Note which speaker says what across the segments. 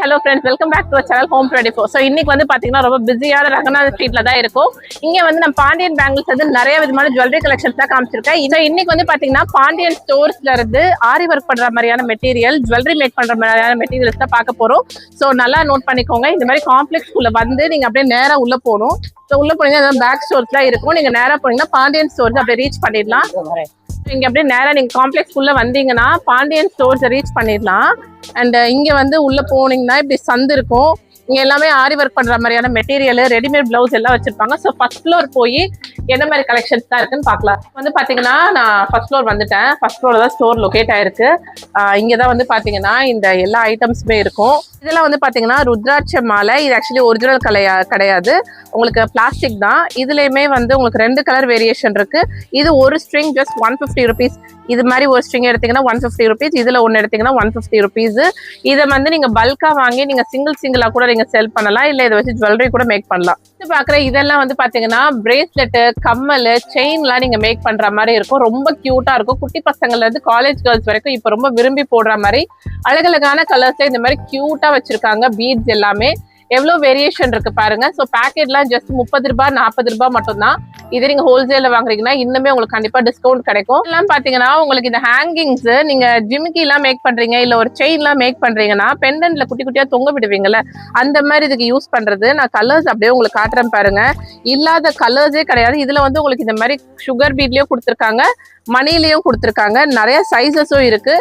Speaker 1: Hello friends, welcome back to channel Home 24. So இன்னைக்கு வந்து பார்த்தீங்கன்னா ரொம்ப பிஸியான ரங்கநாத ஸ்ட்ரீட்ல தான் இருக்கும். இங்கே வந்து நம்ம பாண்டியன் பேங்கிள்ஸ் வந்து நிறைய விதமான ஜுவல்லரி கலெக்ஷன்ஸ் தான் காமிச்சிருக்கேன். இன்னைக்கு வந்து பார்த்தீங்கன்னா பாண்டியன் ஸ்டோர்ஸ்ல இருந்து ஆரி ஒர்க் பண்ற மாதிரியான மெட்டீரியல், ஜுவல்லரி மேக் பண்ற மாதிரியான மெட்டீரியல்ஸ் தான் பார்க்க போறோம். ஸோ நல்லா நோட் பண்ணிக்கோங்க. இந்த மாதிரி காம்ப்ளெக்ஸ் உள்ள வந்து நீங்க அப்படியே நேராக உள்ள போகணும். ஸோ உள்ள போனீங்கன்னா பேக் ஸ்டோர்ஸ்லாம் இருக்கும். நீங்க நேராக போனீங்கன்னா பாண்டியன் ஸ்டோர்ஸ் அப்படியே ரீச் பண்ணிடலாம். இங்க அப்படியே நேரா நீங்க காம்ப்ளெக்ஸ் உள்ள வந்தீங்கன்னா பாண்டியன் ஸ்டோர்ஸ் ரீச் பண்ணிடலாம். அண்ட் இங்க வந்து உள்ள போனீங்கன்னா இப்படி சந்து இருக்கும். இங்க எல்லாமே ஆரி ஒர்க் பண்ற மாதிரியான மெட்டீரியல், ரெடிமேட் பிளவுஸ் எல்லாம் வச்சிருப்பாங்க. ஸோ ஃபர்ஸ்ட் ஃப்ளோர் போய் என்ன மாதிரி கலெக்ஷன்ஸ் தான் இருக்குன்னு பார்க்கலாம். வந்து பாத்தீங்கன்னா நான் ஃபர்ஸ்ட் ஃப்ளோர் வந்துட்டேன். ஃபர்ஸ்ட் ஃப்ளோர் தான் ஸ்டோர் லொகேட் ஆயிருக்கு. இங்கதான் வந்து பாத்தீங்கன்னா இந்த எல்லா ஐட்டம்ஸுமே இருக்கும். இதெல்லாம் வந்து பாத்தீங்கன்னா ருத்ராட்ச மாலை. இது ஆக்சுவலி ஒரிஜினல் கிடையாது, உங்களுக்கு பிளாஸ்டிக் தான். இதுலயுமே வந்து உங்களுக்கு 2 கலர் வேரியேஷன் இருக்கு. இது ஒரு ஸ்ட்ரிங் ஜஸ்ட் 150 ருபீஸ். இது மாதிரி ஒரு ஸ்ட்ரிங் எடுத்தீங்கன்னா 150 ருபீஸ். இதுல ஒன்னு எடுத்தீங்கன்னா 150 ருபீஸ். இதை வந்து நீங்க பல்கா வாங்கி நீங்க சிங்கிளா கூட நீங்க செல் பண்ணலாம், இல்ல இதை வச்சு ஜுவல்லரி கூட மேக் பண்ணலாம். இது பாக்குற இதெல்லாம் வந்து பாத்தீங்கன்னா பிரேஸ்லெட், கம்மல், செயின்லாம் நீங்க மேக் பண்ற மாதிரி இருக்கும். ரொம்ப கியூட்டா இருக்கும். குட்டி பசங்கள்ல இருந்து காலேஜ் கேர்ள்ஸ் வரைக்கும் இப்ப ரொம்ப விரும்பி போடுற மாதிரி அழகழகான கலர்ஸ்ல இந்த மாதிரி கியூட்டா வச்சிருக்காங்க. பீட்ஸ் எல்லாமே எவ்வளவு வேரியேஷன் இருக்கு பாருங்க. ஸோ பேக்கெட்லாம் ஜஸ்ட் 30 ரூபாய் 40 ரூபாய் மட்டும் தான். இதே நீங்க ஹோல்சேல்ல வாங்குறீங்கன்னா இன்னுமே உங்களுக்கு கண்டிப்பா டிஸ்கவுண்ட் கிடைக்கும். எல்லாம் பாத்தீங்கன்னா உங்களுக்கு இந்த ஹேங்கிங்ஸ், நீங்க ஜிமிக்கி எல்லாம் மேக் பண்றீங்க, இல்ல ஒரு செயின் எல்லாம் மேக் பண்றீங்கன்னா பெண்டன்ட்ல குட்டி குட்டியா தொங்க விடுவீங்கல்ல, அந்த மாதிரி இதுக்கு யூஸ் பண்றது. நான் கலர்ஸ் அப்படியே உங்களுக்கு காட்டுறேன் பாருங்க. இல்லாத கலர்ஸே கிடையாது. இதுல வந்து உங்களுக்கு இந்த மாதிரி சுகர் பீட்லயும் கொடுத்துருக்காங்க, மணிலையும் கொடுத்துருக்காங்க, நிறைய சைஸஸும் இருக்கு.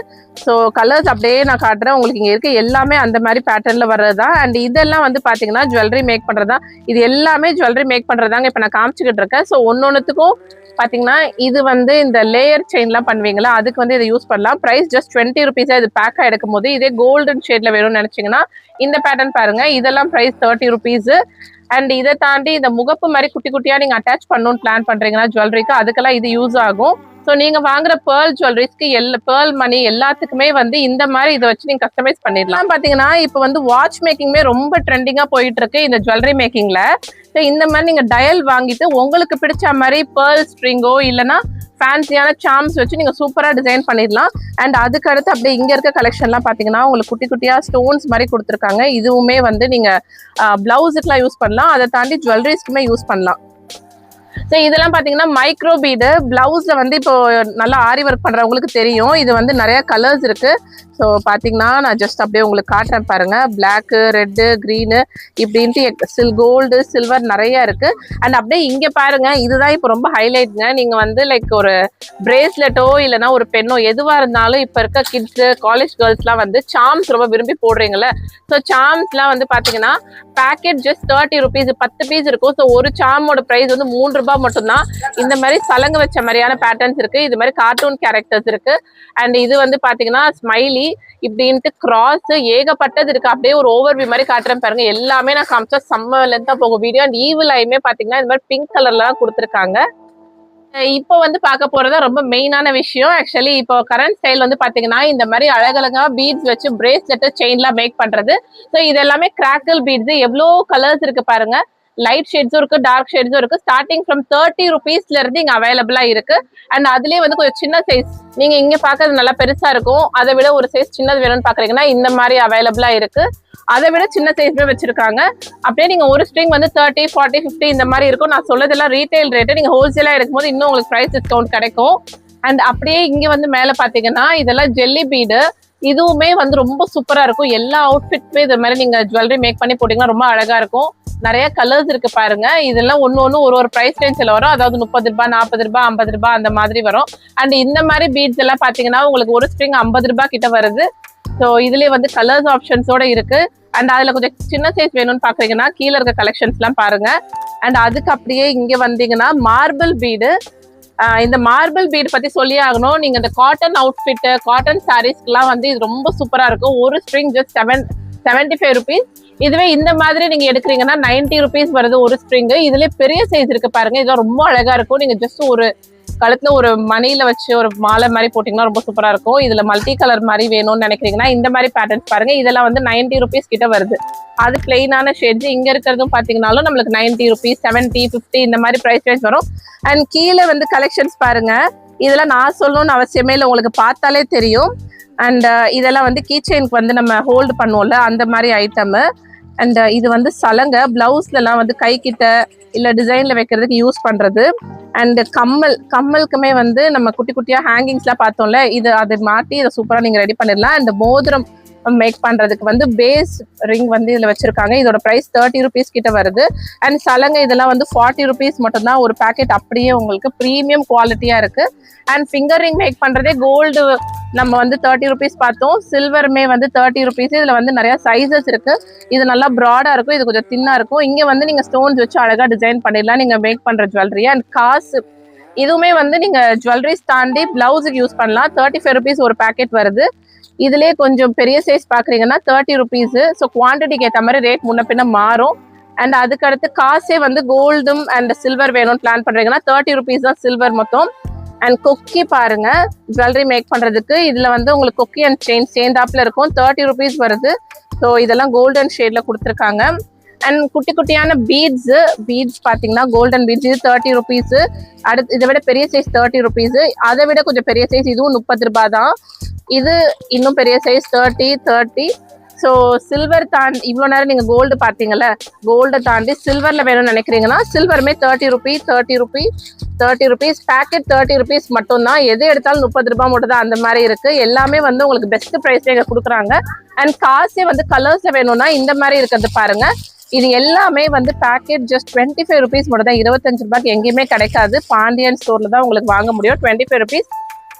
Speaker 1: ஸோ கலர்ஸ் அப்படியே நான் காட்டுறேன் உங்களுக்கு. இங்க இருக்கு எல்லாமே அந்த மாதிரி பேட்டர்ன்ல வர்றதுதான். அண்ட் இதெல்லாம் வந்து பாத்தீங்கன்னா ஜுவல்லரி மேக் பண்றதா. இது எல்லாமே ஜுவல்லரி மேக் பண்றதாங்க இப்ப நான் காமிச்சுக்கிட்டு இருக்கேன். ஸோ ஒன்னொன்னுத்துக்கும் பாத்தீங்கன்னா இது வந்து இந்த லேயர் செயின் எல்லாம் பண்ணுவீங்களா, அதுக்கு வந்து இதை யூஸ் பண்ணலாம். பிரைஸ் ஜஸ்ட் 20 ருபீஸா இது பேக்கா எடுக்கும் போது. இதே கோல்டன் ஷேட்ல வேணும்னு நினைச்சீங்கன்னா இந்த பேட்டர்ன் பாருங்க. இதெல்லாம் பிரைஸ் 30 ருபீஸ். அண்ட் இதை தாண்டி இந்த முகப்பு மாதிரி குட்டி குட்டியா நீங்க அட்டாச் பண்ணணும்னு பிளான் பண்றீங்கன்னா ஜுவல்லரிக்கு, அதுக்கெல்லாம் இது யூஸ் ஆகும். ஸோ நீங்க வாங்குற பேர்ல் ஜுவல்லரிஸ்க்கு பேர்ல் மணி எல்லாத்துக்குமே வந்து இந்த மாதிரி இதை வச்சு நீங்க கஸ்டமைஸ் பண்ணிடலாம். பாத்தீங்கன்னா இப்போ வந்து வாட்ச் மேக்கிங்மே ரொம்ப ட்ரெண்டிங்கா போயிட்டு இருக்கு இந்த ஜுவல்லரி மேக்கிங்ல. ஸோ இந்த மாதிரி நீங்க டயல் வாங்கிட்டு உங்களுக்கு பிடிச்ச மாதிரி பேர்ல் ஸ்ட்ரிங்கோ இல்லைன்னா ஃபேன்சியான சார்ம்ஸ் வச்சு நீங்க சூப்பரா டிசைன் பண்ணிடலாம். அண்ட் அதுக்கு அடுத்து அப்படியே இங்க இருக்க கலெக்ஷன்லாம் பாத்தீங்கன்னா உங்களுக்கு குட்டி குட்டியா ஸ்டோன்ஸ் மாதிரி கொடுத்துருக்காங்க. இதுவுமே வந்து நீங்க பிளவுஸுக்குலாம் யூஸ் பண்ணலாம், அதை தாண்டி ஜுவல்லரிஸ்க்குமே யூஸ் பண்ணலாம். ஸோ இதெல்லாம் பார்த்தீங்கன்னா மைக்ரோ பீடு. பிளவுஸ்ல வந்து இப்போ நல்லா ஆரி ஒர்க் பண்றவங்களுக்கு தெரியும். இது வந்து நிறைய கலர்ஸ் இருக்கு. ஸோ பார்த்தீங்கன்னா நான் ஜஸ்ட் அப்படியே உங்களுக்கு காட்டுறேன் பாருங்க. பிளாக்கு, ரெட்டு, க்ரீனு இப்படின்ட்டு கோல்டு, சில்வர் நிறைய இருக்கு. அண்ட் அப்படியே இங்க பாருங்க, இதுதான் இப்போ ரொம்ப ஹைலைட்ங்க. நீங்க வந்து லைக் ஒரு பிரேஸ்லெட்டோ இல்லைன்னா ஒரு பெண்ணோ எதுவா இருந்தாலும் இப்ப இருக்க கிட்ஸ், காலேஜ் கேர்ள்ஸ்லாம் வந்து சார்ம்ஸ் ரொம்ப விரும்பி போடுறீங்கல்ல. ஸோ சார்ம்ஸ்லாம் வந்து பாத்தீங்கன்னா பேக்கெட் ஜஸ்ட் 30 ருபீஸ், 10 பீஸ் இருக்கும். ஸோ ஒரு சார்மோட பிரைஸ் வந்து 3 ரூபாய் மட்டும்தான். இந்த மாதிரி சலங்கு வச்ச மாதிரியான பேட்டர்ன்ஸ் இருக்கு. இது மாதிரி கார்ட்டூன் கேரக்டர்ஸ் இருக்கு. அண்ட் இது வந்து பாத்தீங்கன்னா ஸ்மைலி இப்படின்ட்டு கிராஸ் ஏகப்பட்டது இருக்கு. அப்படியே ஒரு ஓவர்வியூ மாதிரி காட்டுறேன் பாருங்க. எல்லாமே நான் காமிச்சா செம்ம லென்த்தா போகும் வீடியோ. அண்ட் ஈவில் ஐமே பாத்தீங்கன்னா இந்த மாதிரி பிங்க் கலர்ல தான் கொடுத்துருக்காங்க. இப்போ வந்து பார்க்க போறதா ரொம்ப மெயினான விஷயம். ஆக்சுவலி இப்போ கரண்ட் ஸ்டைல் வந்து பாத்தீங்கன்னா இந்த மாதிரி அழகழகா பீட்ஸ் வச்சு பிரேஸ்லெட், செயின்லாம் மேக் பண்றது. ஸோ இது எல்லாமே கிராக்கல் பீட்ஸ். எவ்வளோ கலர்ஸ் இருக்கு பாருங்க. லைட் ஷேட்ஸும் இருக்கு, டார்க் ஷேட்ஸும் இருக்கு. ஸ்டார்டிங் ஃப்ரம் 30 ருபீஸ்ல இருந்து இங்க அவைலபிளா இருக்கு. அண்ட் அதுலயே வந்து கொஞ்சம் சின்ன சைஸ், நீங்க இங்க பாக்குறது நல்லா பெருசா இருக்கும், அதை விட ஒரு சைஸ் சின்னது வேணும்னு பாக்குறீங்கன்னா இந்த மாதிரி அவைலபிளா இருக்கு. அதை விட சின்ன சைஸ்மே வச்சிருக்காங்க. அப்படியே நீங்க ஒரு ஸ்ட்ரிங் வந்து 30, 40, 50 இந்த மாதிரி இருக்கும். நான் சொல்லதெல்லாம் ரீட்டைல் ரேட்டு. நீங்க ஹோல்சேலா எடுக்கும்போது இன்னும் உங்களுக்கு பிரைஸ் டிஸ்கவுண்ட் கிடைக்கும். அண்ட் அப்படியே இங்க வந்து மேல பாத்தீங்கன்னா இதெல்லாம் ஜெல்லி பீடு. இதுவுமே வந்து ரொம்ப சூப்பரா இருக்கும். எல்லா அவுட்ஃபிட்மே இது மாதிரி நீங்க ஜுவல்லரி மேக் பண்ணி போட்டீங்கன்னா ரொம்ப அழகா இருக்கும். நிறைய கலர்ஸ் இருக்கு பாருங்க. இதெல்லாம் ஒன்னு ஒரு பிரைஸ் ரேஞ்சில் வரும். அதாவது 30 ரூபாய், 40 ரூபாய், 50 ரூபாய் அந்த மாதிரி வரும். அண்ட் இந்த மாதிரி பீட்ஸ் எல்லாம் பாத்தீங்கன்னா உங்களுக்கு ஒரு ஸ்ட்ரிங் 50 ரூபாய் கிட்ட வருது. ஸோ இதுலயே வந்து கலர்ஸ் ஆப்ஷன்ஸோட இருக்கு. அண்ட் அதுல கொஞ்சம் சின்ன சைஸ் வேணும்னு பாக்குறீங்கன்னா கீழே இருக்க கலெக்ஷன்ஸ் எல்லாம் பாருங்க. அண்ட் அதுக்கு அப்படியே இங்க வந்தீங்கன்னா மார்பிள் பீடு. இந்த மார்பிள் பீட் பத்தி சொல்லி ஆகணும். நீங்க இந்த காட்டன் அவுட்ஃபிட், காட்டன் சாரீஸ்க்குலாம் வந்து இது ரொம்ப சூப்பரா இருக்கும். ஒரு ஸ்ட்ரிங் ஜஸ்ட் 75 ருபீஸ். இதுவே இந்த மாதிரி நீங்க எடுக்கிறீங்கன்னா 90 ருபீஸ் வருது ஒரு ஸ்ட்ரிங். இதுல பெரிய சைஸ் இருக்கு பாருங்க. இதெல்லாம் ரொம்ப அழகா இருக்கும். நீங்க ஜஸ்ட் ஒரு கழுத்துல ஒரு மணியில வச்சு ஒரு மாலை மாதிரி போட்டீங்கன்னா ரொம்ப சூப்பரா இருக்கும். இதுல மல்டி கலர் மாதிரி வேணும்னு நினைக்கிறீங்கன்னா இந்த மாதிரி பேட்டர்ன்ஸ் பாருங்க. இதெல்லாம் வந்து 90 ருபீஸ் கிட்ட வருது. அது பிளெயினான ஷேட்ஸ். இங்க இருக்கிறதும் பாத்தீங்கன்னாலும் நம்மளுக்கு 90 ருபீஸ், 70, 50 இந்த மாதிரி பிரைஸ் ரேஞ்ச் வரும். அண்ட் கீழே வந்து கலெக்ஷன்ஸ் பாருங்க. இதெல்லாம் நான் சொல்லணும்னு அவசியமே இல்லை, உங்களுக்கு பார்த்தாலே தெரியும். அண்ட் இதெல்லாம் வந்து கீ செயினுக்கு வந்து நம்ம ஹோல்டு பண்ணுவோம்ல அந்த மாதிரி ஐட்டமு. அண்ட் இது வந்து சலங்கை, பிளவுஸ்லாம் வந்து கை கிட்ட இல்லை டிசைனில் வைக்கிறதுக்கு யூஸ் பண்ணுறது. அண்ட் கம்மலுக்குமே வந்து நம்ம குட்டி குட்டியாக ஹேங்கிங்ஸ்லாம் பார்த்தோம்ல, இது அதை மாட்டி இதை சூப்பராக நீங்கள் ரெடி பண்ணிடலாம். அண்ட் மோதிரம் மேக் பண்றதுக்கு வந்து பேஸ் ரிங் வந்து இதுல வச்சிருக்காங்க. இதோட பிரைஸ் 30 rupees கிட்ட வருது. அண்ட் சலங்கை இதெல்லாம் வந்து 40 rupees மட்டும் தான் ஒரு பேக்கெட், அப்படியே உங்களுக்கு ப்ரீமியம் குவாலிட்டியா இருக்கு. அண்ட் ஃபிங்கர் ரிங் மேக் பண்றதே கோல்டு நம்ம வந்து 30 rupees பார்த்தோம், சில்வருமே வந்து 30 rupees. இதுல வந்து நிறைய சைசஸ் இருக்கு. இது நல்லா ப்ராடா இருக்கும், இது கொஞ்சம் தின்னா இருக்கும். இங்க வந்து நீங்க ஸ்டோன்ஸ் வச்சு அழகா டிசைன் பண்ணிடலாம் நீங்க மேக் பண்ற ஜுவல்லரி. அண்ட் காசு இதுவுமே வந்து நீங்க ஜுவல்லரிஸ் தாண்டி பிளவுஸுக்கு யூஸ் பண்ணலாம். 35 rupees ஒரு பேக்கெட் வருது. இதுலேயே கொஞ்சம் பெரிய சைஸ் பார்க்குறீங்கன்னா 30 rupees. ஸோ குவான்டிட்டிக்கு ஏற்ற மாதிரி ரேட் முன்ன பின்ன மாறும். அண்ட் அதுக்கடுத்து காசே வந்து கோல்டும் அண்ட் சில்வர் வேணும்னு பிளான் பண்ணுறீங்கன்னா 30 rupees தான் சில்வர் மொத்தம். அண்ட் கொக்கி பாருங்க, ஜுவல்லரி மேக் பண்ணுறதுக்கு இதில் வந்து உங்களுக்கு கொக்கி அண்ட் செயின் சேர்ந்தாப்புல இருக்கும். 30 rupees வருது. ஸோ இதெல்லாம் கோல்டன் ஷேடில் கொடுத்துருக்காங்க. அண்ட் குட்டி குட்டியான பீட்ஸ் பார்த்தீங்கன்னா கோல்டன் பீட்ஸ், இது 30 rupees. அடுத்து இதை விட பெரிய சைஸ் 30 rupees. அதை விட கொஞ்சம் பெரிய சைஸ் இதுவும் 30 ரூபாய் தான். இது இன்னும் பெரிய சைஸ் 30. ஸோ சில்வர் தாண்டி இவ்வளோ நேரம் நீங்கள் கோல்டு பார்த்தீங்கல்ல, கோல்டை தாண்டி சில்வரில் வேணும்னு நினைக்கிறீங்கன்னா சில்வருமே 30 rupees பேக்கெட் 30 rupees மட்டும்தான். எது எடுத்தாலும் 30 ரூபாய் மட்டும் தான். அந்த மாதிரி இருக்கு. எல்லாமே வந்து உங்களுக்கு பெஸ்ட் ப்ரைஸ்ல இங்கே கொடுக்குறாங்க. அண்ட் காசே வந்து கலர்ஸ்ல வேணும்னா இந்த மாதிரி இருக்கிறது பாருங்க. இது எல்லாமே வந்து பேக்கெட் ஜஸ்ட் 25 rupees மட்டும் தான். 25 ரூபாய்க்கு எங்கேயுமே கிடைக்காது. பாண்டியன் ஸ்டோர்ல தான் உங்களுக்கு வாங்க முடியும். 25 rupees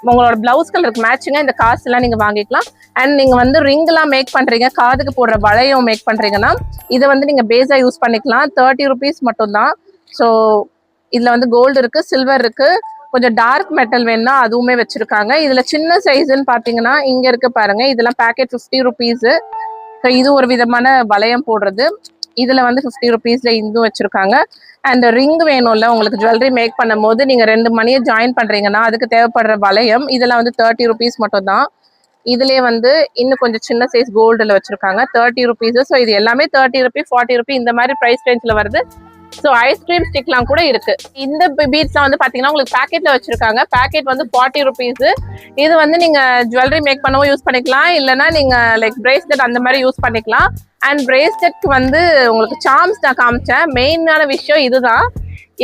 Speaker 1: உங்களோட பிளவுஸ் கலருக்கு மேட்சிங்கா இந்த காசு எல்லாம் நீங்க வாங்கிக்கலாம். அண்ட் நீங்க வந்து ரிங் எல்லாம் மேக் பண்றீங்க, காதுக்கு போடுற வளையம் மேக் பண்றீங்கன்னா இதை வந்து நீங்க பேஸா யூஸ் பண்ணிக்கலாம். 30 rupees மட்டும் தான். ஸோ இதுல வந்து கோல்டு இருக்கு, சில்வர் இருக்கு, கொஞ்சம் டார்க் மெட்டல் வேணும்னா அதுவுமே வச்சிருக்காங்க. இதுல சின்ன சைஸ்ன்னு பாத்தீங்கன்னா இங்க இருக்கு பாருங்க, இதெல்லாம் பேக்கெட் 50 rupees. ஸோ இது ஒரு விதமான வளையம் போடுறது. இதுல வந்து 50 rupeesல இதுவும் வச்சிருக்காங்க. அண்ட் ரிங் வேணும்ல உங்களுக்கு ஜுவல்லரி மேக் பண்ணும் போது நீங்க 2 மணியை ஜாயின் பண்றீங்கன்னா அதுக்கு தேவைப்படுற வளையம், இதெல்லாம் வந்து 30 rupees மட்டும் தான். இதுலயே வந்து இன்னும் கொஞ்சம் சின்ன சைஸ் கோல்டுல வச்சிருக்காங்க 30 rupees. ஸோ இது எல்லாமே 30 rupees 40 rupees இந்த மாதிரி பிரைஸ் ரேஞ்ச்ல வருது. ஸோ ஐஸ்கிரீம் ஸ்டிக்லாம் கூட இருக்கு. இந்த பீட்ஸ்லாம் வந்து பாத்தீங்கன்னா உங்களுக்கு பேக்கெட்ல வச்சிருக்காங்க. பேக்கெட் வந்து 40 rupees. இது வந்து நீங்க ஜுவல்லரி மேக் பண்ணவும் யூஸ் பண்ணிக்கலாம், இல்லைன்னா நீங்க லைக் பிரேஸ்லெட் அந்த மாதிரி யூஸ் பண்ணிக்கலாம். அண்ட் பிரேஸ்லெட்க்கு வந்து உங்களுக்கு சார்ம்ஸ் நான் காமிச்சேன். மெயினான விஷயம் இதுதான்.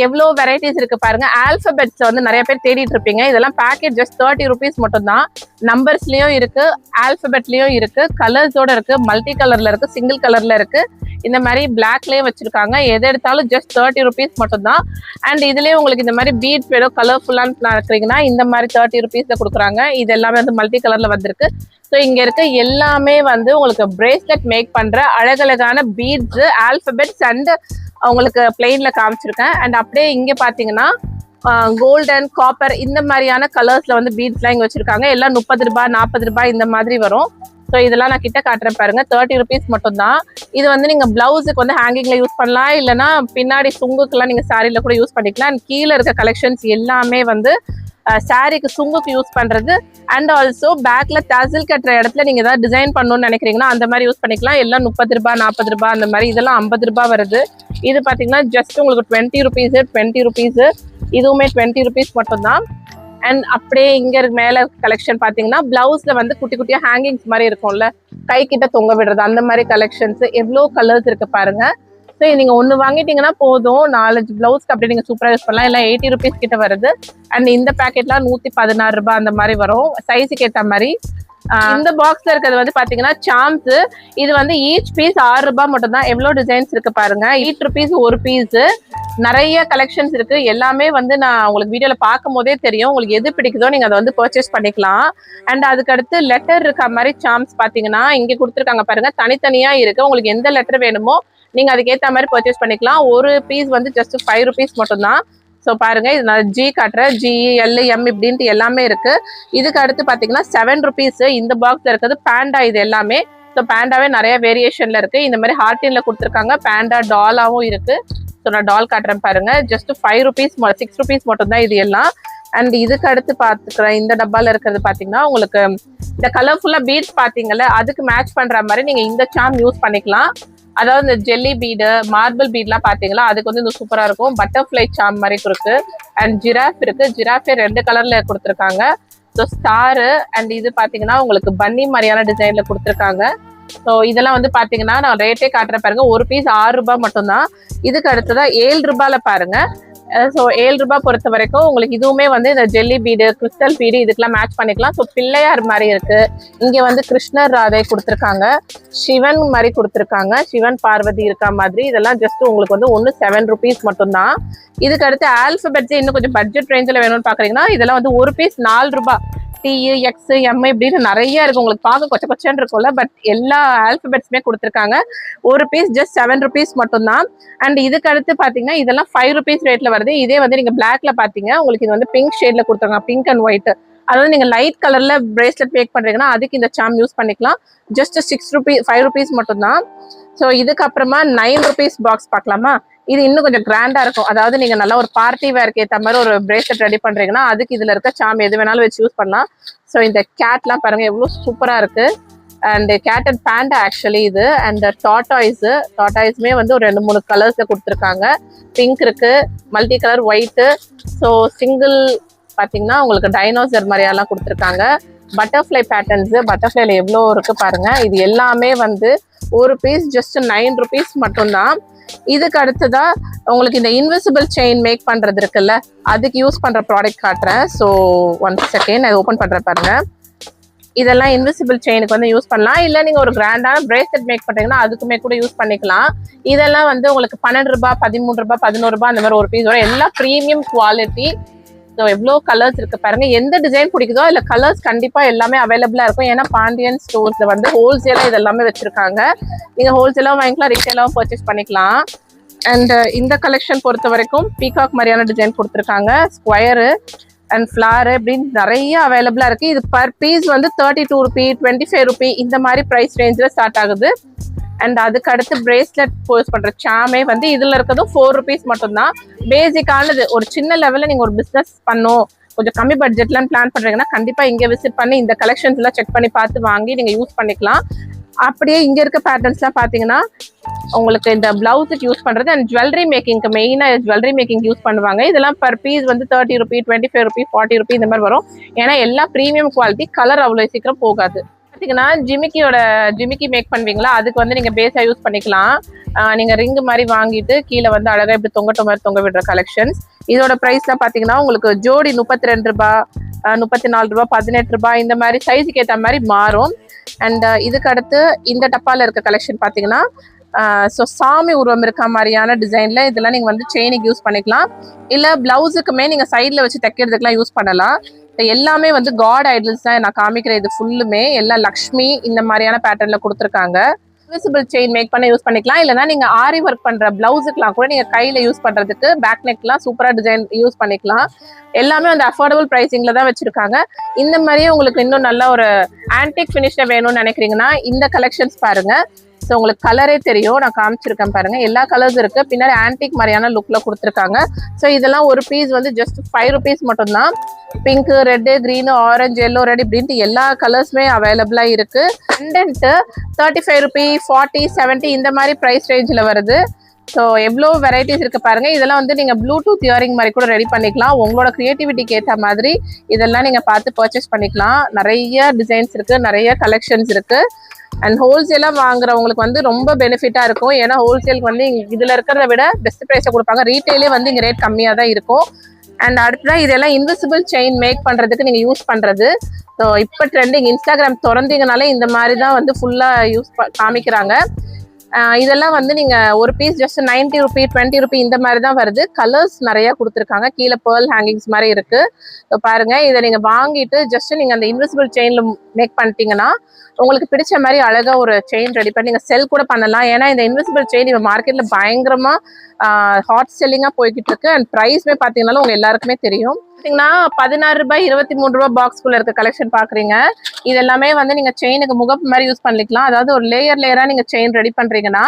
Speaker 1: எவ்வளோ வெரைட்டிஸ் இருக்கு பாருங்க. ஆல்பபெட்ஸ் வந்து நிறைய பேர் தேடிட்டு இருப்பீங்க. இதெல்லாம் பேக்கெட் ஜஸ்ட் 30 rupees மட்டும் தான். நம்பர்ஸ்லயும் இருக்கு, ஆல்பபெட்லயும் இருக்கு, கலர்ஸோட இருக்கு, மல்டி கலர்ல இருக்கு, சிங்கிள் கலர்ல இருக்கு, இந்த மாதிரி பிளாக்லயே வச்சிருக்காங்க. எது எடுத்தாலும் ஜஸ்ட் 30 rupees மட்டும் தான். அண்ட் இதுலயே உங்களுக்கு இந்த மாதிரி பீட்ஸ் வேணும் கலர்ஃபுல்லான்னு இருக்கிறீங்கன்னா இந்த மாதிரி 30 rupeesல கொடுக்குறாங்க. இது எல்லாமே வந்து மல்டி கலர்ல வந்திருக்கு. ஸோ இங்க இருக்க எல்லாமே வந்து உங்களுக்கு பிரேஸ்லெட் மேக் பண்ற அழகழகான பீட்ஸ், ஆல்பபெட்ஸ் அண்ட் உங்களுக்கு பிளெயின்ல காமிச்சிருக்கேன். அண்ட் அப்படியே இங்க பாத்தீங்கன்னா கோல்டன், காப்பர் இந்த மாதிரியான கலர்ஸ்ல வந்து பீட்ஸ்லாம் இங்க வச்சிருக்காங்க. எல்லாம் 30 ரூபாய் 40 ரூபாய் இந்த மாதிரி வரும். ஸோ இதெல்லாம் நான் கிட்ட காட்டுறேன் பாருங்க. 30 rupees மட்டும் தான். இது வந்து நீங்க பிளவுஸுக்கு வந்து ஹேங்கிங்ல யூஸ் பண்ணலாம், இல்லைன்னா பின்னாடி சுங்குக்கெல்லாம் நீங்க சாரில கூட யூஸ் பண்ணிக்கலாம். அண்ட் கீழே இருக்க கலெக்ஷன்ஸ் எல்லாமே வந்து சாரிக்கு சுங்குக்கு யூஸ் பண்றது. அண்ட் ஆல்சோ பேக்ல டசில் கட்டுற இடத்துல நீங்க ஏதாவது டிசைன் பண்ணணும்னு நினைக்கிறீங்கன்னா அந்த மாதிரி யூஸ் பண்ணிக்கலாம். எல்லாம் 30 ரூபாய் 40 ரூபாய் அந்த மாதிரி. இதெல்லாம் 50 ரூபாய் வருது. இது பாத்தீங்கன்னா ஜஸ்ட் உங்களுக்கு 20 rupees. இதுவுமே 20 rupees மட்டும் தான். அண்ட் அப்படியே இங்க மேல கலெக்ஷன் பாத்தீங்கன்னா பிளவுஸ்ல வந்து குட்டி குட்டியா ஹேங்கிங்ஸ் மாதிரி இருக்கும்ல, கை கிட்ட தொங்க விடுறது அந்த மாதிரி கலெக்ஷன்ஸ். எவ்வளோ கலர்ஸ் இருக்கு பாருங்க. ஸோ நீங்க ஒன்று வாங்கிட்டீங்கன்னா போதும், 4-5 பிளவுஸ்க்கு அப்படியே நீங்க சூப்பரா யூஸ் பண்ணலாம். எல்லாம் 80 rupees கிட்ட வருது. அண்ட் இந்த பேக்கெட்லாம் 116 ரூபாய் அந்த மாதிரி வரும், சைஸுக்கு ஏற்ற மாதிரி. இந்த பாக்ஸ்ல இருக்கிறது வந்து பாத்தீங்கன்னா சாம்ஸ். இது வந்து ஈச் பீஸ் 6 ரூபாய் மட்டும் தான். எவ்வளவு டிசைன்ஸ் இருக்கு பாருங்க. 8 rupees ஒரு பீஸ். நிறைய கலெக்ஷன்ஸ் இருக்கு. எல்லாமே வந்து நான் உங்களுக்கு வீடியோல பார்க்கும் போதே தெரியும். உங்களுக்கு எது பிடிக்குதோ நீங்க அதை வந்து பர்ச்சேஸ் பண்ணிக்கலாம். அண்ட் அதுக்கு அடுத்து லெட்டர் இருக்க மாதிரி சாம்ஸ் பாத்தீங்கன்னா இங்க கொடுத்துருக்காங்க பாருங்க. தனித்தனியா இருக்கு. உங்களுக்கு எந்த லெட்டர் வேணுமோ நீங்க அதுக்கேற்ற மாதிரி பர்ச்சேஸ் பண்ணிக்கலாம். ஒரு பீஸ் வந்து ஜஸ்ட் 5 rupees மட்டும் தான். ஸோ பாருங்க, இது நான் ஜி காட்டுறேன். GEL M இப்படின்ட்டு எல்லாமே இருக்கு. இதுக்கு அடுத்து பாத்தீங்கன்னா 7 rupees. இந்த பாக்ஸ்ல இருக்கிறது பேண்டா. இது எல்லாமே ஸோ பேண்டாவே நிறைய வேரியேஷன்ல இருக்கு. இந்த மாதிரி ஹார்டின்ல கொடுத்துருக்காங்க. பேண்டா டாலாவும் இருக்கு. ஸோ நான் டால் காட்டுறேன் பாருங்க. ஜஸ்ட் 5 rupees 6 rupees மட்டும் தான் இது எல்லாம். அண்ட் இதுக்கு அடுத்து பாத்துக்கிறேன் இந்த டப்பால இருக்கிறது பாத்தீங்கன்னா உங்களுக்கு இந்த கலர்ஃபுல்லா பீட்ஸ் பாத்தீங்கல்ல, அதுக்கு மேட்ச் பண்ற மாதிரி நீங்க இந்த சாம் யூஸ் பண்ணிக்கலாம். அதாவது இந்த ஜெல்லி பீடு, மார்பிள் பீட்லாம் பாத்தீங்களா, அதுக்கு வந்து இந்த சூப்பரா இருக்கும். பட்டர்ஃபிளை சாம் மாதிரி இருக்கு. அண்ட் ஜிராஃப் இருக்கு. ஜிராஃபே 2 கலர்ல கொடுத்துருக்காங்க. ஸோ ஸ்டாரு அண்ட் இது பாத்தீங்கன்னா உங்களுக்கு பன்னி மாதிரியான டிசைன்ல கொடுத்துருக்காங்க. ஸோ இதெல்லாம் வந்து பாத்தீங்கன்னா நான் ரேட்டே காட்டுறேன் பாருங்க. ஒரு பீஸ் 6 ரூபாய் மட்டும்தான். இதுக்கு அடுத்ததா 7 ரூபாயில பாருங்க. ஸோ 7 ரூபாய் பொறுத்த வரைக்கும் உங்களுக்கு இதுவுமே வந்து இந்த ஜெல்லி பீடு, கிறிஸ்டல் பீடு இதுக்கெல்லாம் மேட்ச் பண்ணிக்கலாம். ஸோ பிள்ளையார் மாதிரி இருக்கு. இங்க வந்து கிருஷ்ணர் ராதை கொடுத்துருக்காங்க, சிவன் மாதிரி கொடுத்துருக்காங்க, சிவன் பார்வதி இருக்கா மாதிரி. இதெல்லாம் ஜஸ்ட் உங்களுக்கு வந்து 7 rupees மட்டும்தான். இதுக்கு அடுத்து ஆல்பபெட்ஸ் இன்னும் கொஞ்சம் பட்ஜெட் ரேஞ்சில் வேணும்னு பாக்குறீங்கன்னா இதெல்லாம் வந்து ஒரு பீஸ் 4 ரூபாய். டி, எக்ஸ், எம் இப்படின்னு நிறைய இருக்கு. உங்களுக்கு பார்க்க கொச்ச கொச்சன்னு இருக்கும்ல, பட் எல்லா ஆல்பபெட்ஸுமே கொடுத்துருக்காங்க. ஒரு பீஸ் ஜஸ்ட் 7 rupees மட்டும்தான். அண்ட் இதுக்கு அடுத்து பாத்தீங்கன்னா இதெல்லாம் 5 rupees ரேட்ல வருது. இதே வந்து நீங்க பிளாக்ல பாத்தீங்க உங்களுக்கு இது வந்து பிங்க் ஷேட்ல கொடுத்துருக்காங்க, பிங்க் அண்ட் ஒயிட். அதாவது நீங்க லைட் கலர்ல பிரேஸ்லெட் மேக் பண்றீங்கன்னா அதுக்கு இந்த சாம் யூஸ் பண்ணிக்கலாம். ஜஸ்ட் 5 rupees மட்டும்தான். ஸோ இதுக்கப்புறமா 9 rupees பாக்ஸ் பார்க்கலாமா? இது இன்னும் கொஞ்சம் கிராண்டா இருக்கும். அதாவது நீங்க நல்லா ஒரு பார்ட்டி வேர்க்கு ஏற்ற மாதிரி ஒரு பிரேஸ்லெட் ரெடி பண்றீங்கன்னா அதுக்கு இதுல இருக்க சாம் எது வேணாலும் வச்சு யூஸ் பண்ணலாம். ஸோ இந்த கேட்லாம் பாருங்க எவ்வளவு சூப்பரா இருக்கு. அண்ட் கேட் அண்ட் பேண்டா ஆக்சுவலி இது. அண்ட் டாட்டாய்ஸுமே வந்து ஒரு 2-3 கலர்ஸ்ல கொடுத்துருக்காங்க. பிங்க் இருக்கு, multi colour white. So single பாத்தீங்கன்னா உங்களுக்கு டைனோசர் மாதிரியெல்லாம் கொடுத்துருக்காங்க. பட்டர்ஃபிளை பேட்டர்ன்ஸ், பட்டர்ஃபிளைல எவ்வளோ இருக்கு பாருங்க. இது எல்லாமே வந்து ஒரு பீஸ் ஜஸ்ட் 9 rupees மட்டும்தான். இதுக்கு அடுத்ததா உங்களுக்கு இந்த இன்விசிபிள் செயின் மேக் பண்றது இருக்குல்ல, அதுக்கு யூஸ் பண்ற ப்ராடக்ட் காட்டுறேன். ஸோ 1 second அதை ஓப்பன் பண்றேன் பாருங்க. இதெல்லாம் இன்விசிபிள் செயினுக்கு வந்து யூஸ் பண்ணலாம். இல்லை நீங்க ஒரு கிராண்டான பிரேஸ்லெட் மேக் பண்றீங்கன்னா அதுக்குமே கூட யூஸ் பண்ணிக்கலாம். இதெல்லாம் வந்து உங்களுக்கு 12 ரூபாய், 13 ரூபாய், 11 ரூபாய் அந்த மாதிரி ஒரு பீஸ் வரும். எல்லாம் ப்ரீமியம் குவாலிட்டி. ஸோ எவ்வளோ கலர்ஸ் இருக்கு பாருங்க. எந்த டிசைன் பிடிக்குதோ இல்லை கலர்ஸ் கண்டிப்பா எல்லாமே அவைலபிளா இருக்கும். ஏன்னா பாண்டியன் ஸ்டோர்ஸ்ல வந்து ஹோல்சேலா இது எல்லாமே வச்சிருக்காங்க. நீங்க ஹோல்சேலாவும் வாங்கிக்கலாம், ரீட்டைலாவும் பர்ச்சேஸ் பண்ணிக்கலாம். அண்ட் இந்த கலெக்ஷன் பொறுத்த வரைக்கும் பீகாக் மாதிரியான டிசைன் கொடுத்துருக்காங்க. ஸ்கொயரு அண்ட் ஃபிளார் அப்படின்னு நிறைய அவைலபிளா இருக்கு. இது பர் பீஸ் வந்து 32 rupees, 25 rupees இந்த மாதிரி ப்ரைஸ் ரேஞ்சில் ஸ்டார்ட் ஆகுது. அண்ட் அதுக்கு அடுத்து பிரேஸ்லெட் போஸ் பண்ற சாமே வந்து இதுல இருக்கிறதும் 4 rupees மட்டும்தான். பேசிக்கானது. ஒரு சின்ன லெவல்ல நீங்க ஒரு பிசினஸ் பண்ணும், கொஞ்சம் கம்மி பட்ஜெட்லாம் பிளான் பண்றீங்கன்னா கண்டிப்பா இங்க விசிட் பண்ணி இந்த கலெக்ஷன்ஸ் எல்லாம் செக் பண்ணி பார்த்து வாங்கி நீங்க யூஸ் பண்ணிக்கலாம். அப்படியே இங்க இருக்க பேட்டர்ன்ஸ் எல்லாம் பாத்தீங்கன்னா உங்களுக்கு இந்த பிளவுஸுக்கு யூஸ் பண்றது அண்ட் ஜுவல்லரி மேக்கிங்க்கு மெயினா ஜுவல்லரி மேக்கிங் யூஸ் பண்ணுவாங்க. இதெல்லாம் பர் பீஸ் வந்து 30 rupees, 25 rupees, 40 rupees இந்த மாதிரி வரும். ஏன்னா எல்லாம் ப்ரீமியம் குவாலிட்டி, கலர் அவ்வளவு சீக்கிரம் போகாது. பாத்தீங்கன்னா ஜிமிக்கி மேக் பண்ணுவீங்களா, அதுக்கு வந்து நீங்க பேஸா யூஸ் பண்ணிக்கலாம். நீங்க ரிங் மாதிரி வாங்கிட்டு கீழே வந்து அழகா இப்படி தொங்க விடுற கலெக்ஷன்ஸ். இதோட பிரைஸ்லாம் பாத்தீங்கன்னா உங்களுக்கு ஜோடி 32 ரூபாய், 34 ரூபாய், 18 ரூபாய் இந்த மாதிரி சைஸுக்கு ஏற்ற மாதிரி மாறும். அண்ட் இதுக்கு அடுத்து இந்த டப்பால இருக்க கலெக்ஷன் பாத்தீங்கன்னா ஸோ சாமி உருவம் இருக்க மாதிரியான டிசைன்ல இதெல்லாம் நீங்க வந்து செயினுக்கு யூஸ் பண்ணிக்கலாம். இல்ல பிளவுஸுக்குமே நீங்க சைட்ல வச்சு தைக்கிறதுக்குலாம் யூஸ் பண்ணலாம். எல்லாமே வந்து காட் ஐடல்ஸ் தான் நான் காமிக்கிறேன். இது ஃபுல்லுமே எல்லாம் லக்ஷ்மி இந்த மாதிரியான பேட்டர்ன்ல கொடுத்துருக்காங்க. இன்விசிபிள் செயின் மேக் பண்ண யூஸ் பண்ணிக்கலாம். இல்லைன்னா நீங்க ஆரி ஒர்க் பண்ற பிளவுஸுக்குலாம் கூட நீங்க கையில யூஸ் பண்றதுக்கு பேக் நெக்லாம் சூப்பரா டிசைன் யூஸ் பண்ணிக்கலாம். எல்லாமே வந்து அஃபோர்டபுள் பிரைசிங்ல தான் வச்சிருக்காங்க. இந்த மாதிரியே உங்களுக்கு இன்னும் நல்ல ஒரு ஆன்டிக் ஃபினிஷ்ல வேணும்னு நினைக்கிறீங்கன்னா இந்த கலெக்ஷன்ஸ் பாருங்க. ஸோ உங்களுக்கு கலரே தெரியும், நான் காமிச்சிருக்கேன் பாருங்க. எல்லா கலர்ஸ் இருக்கு. பின்னாடி ஆன்டிக் மாதிரியான லுக்ல கொடுத்துருக்காங்க. ஸோ இதெல்லாம் ஒரு பீஸ் வந்து ஜஸ்ட் 5 rupees மட்டும்தான். Pink, red, green, orange, yellow, red இப்படின்ட்டு எல்லா கலர்ஸுமே அவைலபிளா இருக்கு. கண்டென்ட் 35 rupees, 40, 70 இந்த மாதிரி ப்ரைஸ் ரேஞ்சில் வருது. ஸோ எவ்வளோ வெரைட்டிஸ் இருக்கு பாருங்க. இதெல்லாம் வந்து நீங்க ப்ளூடூத் இயரிங் மாதிரி கூட ரெடி பண்ணிக்கலாம். உங்களோட கிரியேட்டிவிட்டிக்கு ஏற்ற மாதிரி இதெல்லாம் நீங்க பார்த்து பர்ச்சேஸ் பண்ணிக்கலாம். நிறைய டிசைன்ஸ் இருக்கு, நிறைய கலெக்ஷன்ஸ் இருக்கு. அண்ட் ஹோல்சேலா வாங்குறவங்களுக்கு வந்து ரொம்ப பெனிஃபிட்டா இருக்கும். ஏன்னா ஹோல்சேலுக்கு வந்து இதுல இருக்கிறத விட பெஸ்ட் ப்ரைஸை கொடுப்பாங்க. ரீட்டைலே வந்து இங்க ரேட் கம்மியா தான் இருக்கும். அண்ட் அடுத்ததான் இதெல்லாம் இன்விசிபிள் செயின் மேக் பண்றதுக்கு நீங்க யூஸ் பண்றது. ஸோ இப்போ ட்ரெண்டிங் இன்ஸ்டாகிராம் திறந்தீங்கனாலே இந்த மாதிரி தான் வந்து ஃபுல்லா காமிக்கிறாங்க. இதெல்லாம் வந்து நீங்க ஒரு பீஸ் ஜஸ்ட் 90 rupees, 20 rupees இந்த மாதிரி தான் வருது. கலர்ஸ் நிறைய கொடுத்துருக்காங்க. கீழே பேர்ல் ஹேங்கிங்ஸ் மாதிரி இருக்கு. பாருங்க, இதை நீங்க வாங்கிட்டு ஜஸ்ட் நீங்க அந்த இன்விசிபிள் செயின்ல மேக் பண்ணிட்டீங்கன்னா உங்களுக்கு பிடிச்ச மாதிரி அழகா ஒரு செயின் ரெடி பண்ணி நீங்க செல் கூட பண்ணலாம். ஏன்னா இந்த இன்விசிபிள் செயின் இப்போ மார்க்கெட்ல பயங்கரமா ஹாட் செல்லிங்கா போய்கிட்டு இருக்கு. அண்ட் ப்ரைஸ்மே பாத்தீங்கன்னாலும் உங்க எல்லாருக்குமே தெரியும். பாத்தீங்கன்னா 16 ரூபாய், 23 ரூபாய் பாக்ஸ்குள்ள இருக்க கலெக்ஷன் பாக்குறீங்க. இது எல்லாமே வந்து நீங்க செயினுக்கு முகப்பு மாதிரி யூஸ் பண்ணிக்கலாம். அதாவது ஒரு லேயரா நீங்க செயின் ரெடி பண்றீங்கன்னா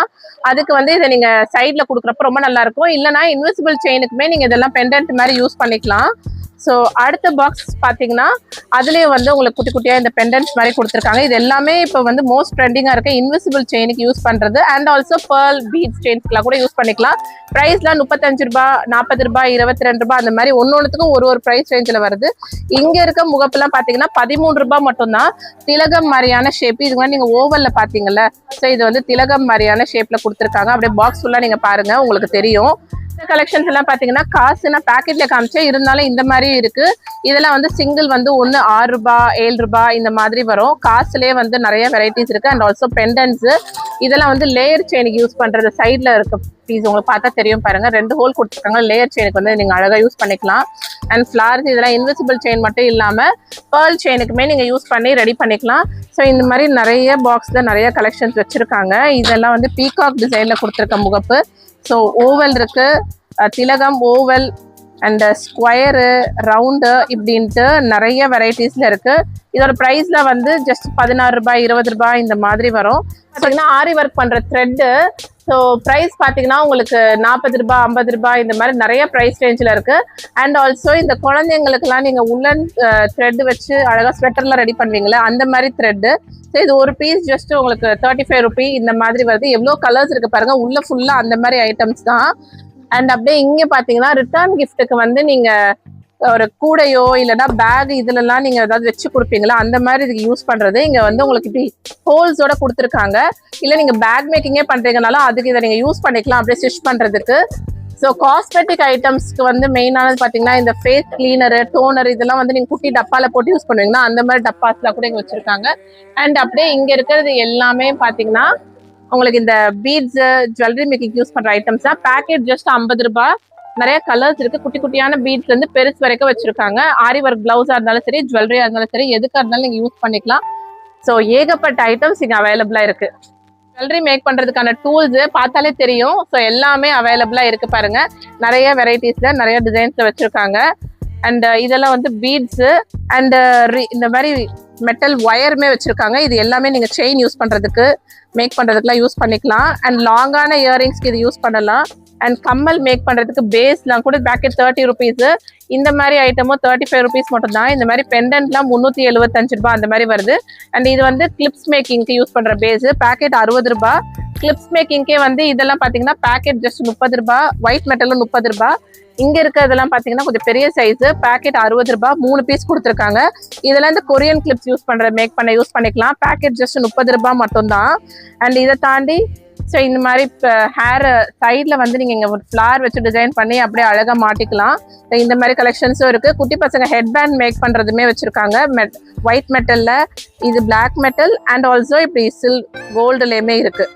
Speaker 1: அதுக்கு வந்து இதை நீங்க சைட்ல கொடுக்குறப்ப ரொம்ப நல்லா இருக்கும். இல்லைன்னா இன்விசிபிள் செயினுக்குமே நீங்க இதெல்லாம் பெண்டன்ட் மாதிரி யூஸ் பண்ணிக்கலாம். ஸோ அடுத்த பாக்ஸ் பார்த்தீங்கன்னா அதுலேயே வந்து உங்களுக்கு குட்டி குட்டியாக இந்த பெண்டன்ஸ் மாதிரி கொடுத்துருக்காங்க. இது எல்லாமே இப்போ வந்து மோஸ்ட் ட்ரெண்டிங்காக இருக்க இன்விசிபிள் செயினுக்கு யூஸ் பண்ணுறது அண்ட் ஆல்சோ பேர்ல் பீட்ஸ் செயின்ஸ்க்குலாம் கூட யூஸ் பண்ணிக்கலாம். ப்ரைஸ்லாம் 35 ரூபா, 40 ரூபா, 22 ரூபா அந்த மாதிரி ஒன்னொன்றுத்துக்கும் ஒரு ப்ரைஸ் ரேஞ்சில் வருது. இங்கே இருக்க முகப்புலாம் பார்த்தீங்கன்னா 13 ரூபா மட்டும்தான். திலகம் மாதிரியான ஷேப், இது மாதிரி நீங்கள் ஓவலில் பார்த்தீங்கல்ல, ஸோ இது வந்து திலகம் மாதிரியான ஷேப்பில் கொடுத்துருக்காங்க. அப்படியே பாக்ஸ் ஃபுல்லாக நீங்கள் பாருங்கள், உங்களுக்கு தெரியும். இந்த கலெக்ஷன்ஸ் எல்லாம் பார்த்தீங்கன்னா காசு நான் பேக்கெட்ல காமிச்சேன், இருந்தாலும் இந்த மாதிரி இருக்கு. இதெல்லாம் வந்து சிங்கிள் வந்து 6 ரூபா 7 ரூபா இந்த மாதிரி வரும். காசுலேயே வந்து நிறைய வெரைட்டிஸ் இருக்கு. அண்ட் ஆல்சோ பெண்டன்ஸ், இதெல்லாம் வந்து லேயர் செயினுக்கு யூஸ் பண்றது. சைட்ல இருக்க பீஸ் உங்களுக்கு பார்த்தா தெரியும் பாருங்க, 2 ஹோல் கொடுத்துருக்காங்க. லேயர் செயினுக்கு வந்து நீங்க அழகா யூஸ் பண்ணிக்கலாம். அண்ட் ஃபிளார்ஸ், இதெல்லாம் இன்விசிபிள் செயின் மட்டும் இல்லாம பேர்ல் செயினுக்குமே நீங்க யூஸ் பண்ணி ரெடி பண்ணிக்கலாம். ஸோ இந்த மாதிரி நிறைய பாக்ஸ்ல நிறைய கலெக்ஷன்ஸ் வச்சிருக்காங்க. இதெல்லாம் வந்து பீகாக் டிசைன்ல கொடுத்துருக்க முகப்பு. ஸோ ஓவல் இருக்கு, திலகம் ஓவல் அண்ட் ஸ்கொயரு, ரவுண்டு இப்படின்ட்டு நிறைய வெரைட்டிஸ்ல இருக்கு. இதோட ப்ரைஸ்ல வந்து ஜஸ்ட் 16 ரூபாய் 20 ரூபாய் இந்த மாதிரி வரும். பார்த்தீங்கன்னா ஆரி ஒர்க் பண்ற த்ரெட்டு. ஸோ ப்ரைஸ் பார்த்தீங்கன்னா உங்களுக்கு 40 ரூபாய் 50 ரூபாய் இந்த மாதிரி நிறைய ப்ரைஸ் ரேஞ்சில் இருக்கு. அண்ட் ஆல்சோ இந்த குழந்தைங்களுக்குலாம் நீங்கள் உள்ளன் த்ரெட் வச்சு அழகாக ஸ்வெட்டர்லாம் ரெடி பண்ணுவீங்களே அந்த மாதிரி த்ரெட்டு. ஸோ இது ஒரு பீஸ் ஜஸ்ட் உங்களுக்கு 35 ரூபி இந்த மாதிரி வருது. எவ்வளோ கலர்ஸ் இருக்கு பாருங்க, உள்ள ஃபுல்லாக அந்த மாதிரி ஐட்டம்ஸ் தான். அண்ட் அப்படியே இங்கே பார்த்தீங்கன்னா ரிட்டர்ன் கிஃப்ட்டுக்கு வந்து நீங்கள் ஒரு கூடையோ இல்லைன்னா பேக் இதுலலாம் நீங்கள் ஏதாவது வச்சு கொடுப்பீங்களா அந்த மாதிரி இதுக்கு யூஸ் பண்ணுறது. இங்கே வந்து உங்களுக்கு இப்படி ஹோல்ஸோட கொடுத்துருக்காங்க. இல்லை நீங்கள் பேக் மேக்கிங்கே பண்ணுறீங்கனாலும் அதுக்கு இதை நீங்கள் யூஸ் பண்ணிக்கலாம் அப்படியே ஸ்டிச் பண்ணுறதுக்கு. ஸோ காஸ்மெட்டிக் ஐட்டம்ஸ்க்கு வந்து மெயினானது பார்த்தீங்கன்னா இந்த ஃபேஸ் கிளீனரு, டோனர் இதெல்லாம் வந்து நீங்கள் குட்டி டப்பாவில் போட்டு யூஸ் பண்ணுவீங்கன்னா அந்த மாதிரி டப்பாஸ்லாம் கூட இங்கே வச்சுருக்காங்க. அண்ட் அப்படியே இங்கே இருக்கிறது எல்லாமே பார்த்தீங்கன்னா உங்களுக்கு இந்த பீட்ஸ் ஜுவல்லரி மேக்கிங் யூஸ் பண்ணுற ஐட்டம்ஸ் தான். பேக்கெட் ஜஸ்ட் 50 ரூபாய். நிறைய கலர்ஸ் இருக்கு. குட்டி குட்டியான பீட்ஸ் வந்து பெருசு வரைக்கும் வச்சிருக்காங்க. ஆரி ஒர்க் பிளவுஸா இருந்தாலும் சரி, ஜுவல்லரியா இருந்தாலும் சரி, எதுக்காக இருந்தாலும் நீங்க யூஸ் பண்ணிக்கலாம். ஸோ ஏகப்பட்ட ஐட்டம்ஸ் இங்க அவைலபிளா இருக்கு. ஜுவல்லரி மேக் பண்றதுக்கான டூல்ஸ் பார்த்தாலே தெரியும். ஸோ எல்லாமே அவைலபிளா இருக்கு பாருங்க. நிறைய வெரைட்டிஸ்ல நிறைய டிசைன்ஸ்ல வச்சிருக்காங்க. அண்ட் இதெல்லாம் வந்து பீட்ஸ் அண்ட் இந்த மாதிரி மெட்டல் ஒயருமே வச்சிருக்காங்க. இது எல்லாமே நீங்க செயின் யூஸ் பண்றதுக்கு மேக் பண்றதுக்குலாம் யூஸ் பண்ணிக்கலாம். அண்ட் லாங்கான இயரிங்ஸ்க்கு இது யூஸ் பண்ணலாம். அண்ட் கம்மல் மேக் பண்றதுக்கு பேஸ்லாம் கூட பேக்கெட் 30 ருபீஸ். இந்த மாதிரி ஐட்டமும் 35 ருபீஸ் மட்டும் தான். இந்த மாதிரி பெண்டன்ட்லாம் 375 ரூபாய் அந்த மாதிரி வருது. அண்ட் இது வந்து கிளிப்ஸ் மேக்கிங்க்கு யூஸ் பண்ற பேஸ், பேக்கெட் 60 ரூபாய். கிளிப்ஸ் மேக்கிங்கே வந்து இதெல்லாம் பாத்தீங்கன்னா பேக்கெட் ஜஸ்ட் 30 ரூபாய். ஒயிட் மெட்டலும் 30 ரூபாய். இங்க இருக்கிறதெல்லாம் பாத்தீங்கன்னா கொஞ்சம் பெரிய சைஸ், பேக்கெட் 60 ரூபாய். 3 பீஸ் கொடுத்துருக்காங்க. இதெல்லாம் இந்த கொரியன் கிளிப்ஸ் யூஸ் பண்ற மேக் பண்ண யூஸ் பண்ணிக்கலாம். பேக்கெட் ஜஸ்ட் 30 ரூபாய் மட்டும் தான். அண்ட் இதை தாண்டி ஸோ இந்த மாதிரி ஹேர் சைடில் வந்து நீங்கள் இங்கே ஒரு ஃப்ளார் வச்சு டிசைன் பண்ணி அப்படியே அழகாக மாட்டிக்கலாம். இந்த மாதிரி கலெக்ஷன்ஸும் இருக்குது. குட்டி பசங்க ஹெட் பேண்ட் மேக் பண்ணுறதுமே வச்சுருக்காங்க. ஒயிட் மெட்டலில், இது பிளாக் மெட்டல் அண்ட் ஆல்சோ இப்படி கோல்டுலேயுமே இருக்குது.